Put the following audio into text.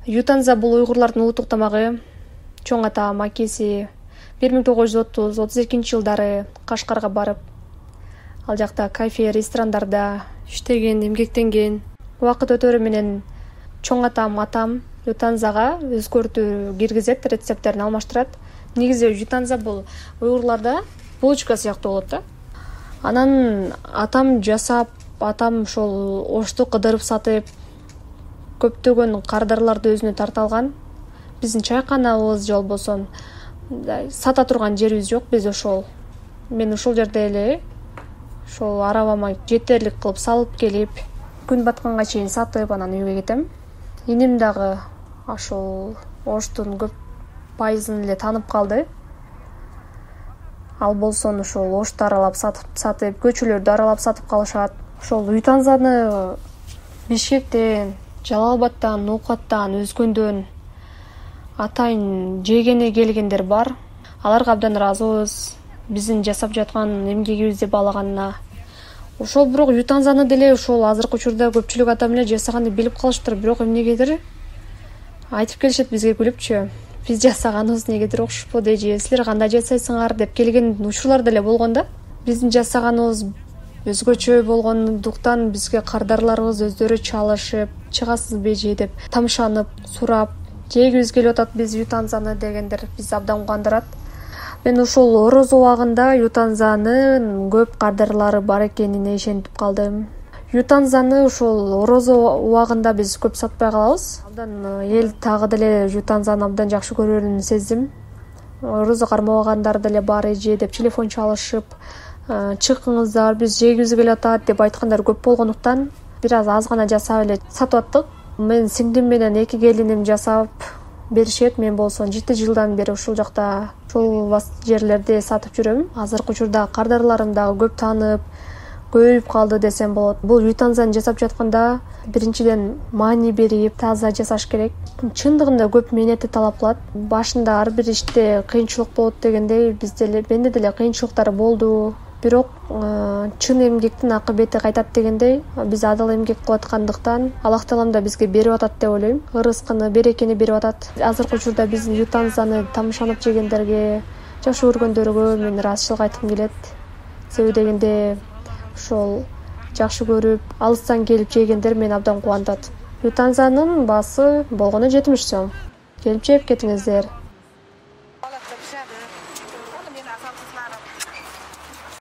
Ютанза бул уйгурлардын улуттук тамагы. Чоң атам, акеси 1930-32 жылдары Кашкарга барып, ал жакта кафе, ресторандарда иштеген, эмгектенген. Убакыт өтөрү менен чоң атам ютанзага өзгөртүү киргизет, рецепттерин алмаштырат. Негизи ютанза бул уйгурларда булочка сыяктуу болот да. Анан атам жасап, атам ошол ошту кыдырып сатып, көптөгөн кардарларды өзүнө тарта алган. Биздин чайканабыз же болбосо сата турган жерибиз жок. Биз мен ошол жерде эле ошол арабама жетерлик кылып салып келип, күн батканга чейин сатып, анан үйгө кетем. Иним дагы ошол оштун көп пайызын эле таанып калды. Ал болсо ошол ошту аралап сатып, көчөлөрдү аралап сатып калышат. Ошол ютанзаны Бишкектен, Жалал Абадтан, Ноокаттан, өзгөндөн атайын жегене келгендер бар. Аларга абдан ыраазыбыз. Биздин жасап жаткан эмгегибизди баалаганына. Ошол бирок ютанзаны деле ошол азыркы учурда көпчүлүк адам эле жасаганды билип калыштыр, бирок эмнегедир айтып келишет бизге күлүпчү. Биз жасаганыбыз негедир окшошпойт, же силер кандай жасайсыңар деп келген учурлар деле болгон да. Биздин жасаганыбыз өзгөчө болгондуктан бизге кардарларыбыз өздөрү чалышып, чыгасызбы же деп тамшанып, сурап, жегибиз келип атат биз ютанзаны дегендер биз абдан кубандырат. Мен ушул орозо убагында ютанзанын көп кардарлары бар экенине ишенип калдым. Ютанзаны ушул орозо убагында биз көп сатпай калабыз. Абдан эл тагы деле ютанзаны абдан жакшы көрөрүн сездим. Орозо кармабагандар деле бар эже деп телефон чалышып, чыкыңыздар, биз жегибиз келип атат деп айткандар көп болгондуктан бир аз гана жасап эле сатып аттык. Мен сиңдим менен эки келиним жасап беришет. Мен болсо 7 жылдан бери ушул жакта, ушул жерлерде сатып жүрөм. Азыркы учурда кардарларым дагы көп таанып, көбөйүп калды десем болот. Бул ютанзаны жасап жатканда биринчиден маани берип, таза жасаш керек. Чындыгында көп мээнетти талап кылат. Башында ар бир иште кыйынчылык болот дегендей, менде деле кыйынчылыктар болду. Бирок чын эмгектин акыбети кайтат дегендей, биз адал эмгек кылып аткандыктан Аллах таалам да бизге берип атат деп ойлойм. Ырыскыны, берекени берип атат. Азыркы учурда биздин ютанзаны тамшанып жегендерге, жакшы көргөндөргө мен ыраазычылык айткым келет. Себеби дегенде ошол жакшы көрүп, алыстан келип жегендер мени абдан кубандырат. Ютанзанын баасы болгону 70 сом. Келип жеп кетиңиздер.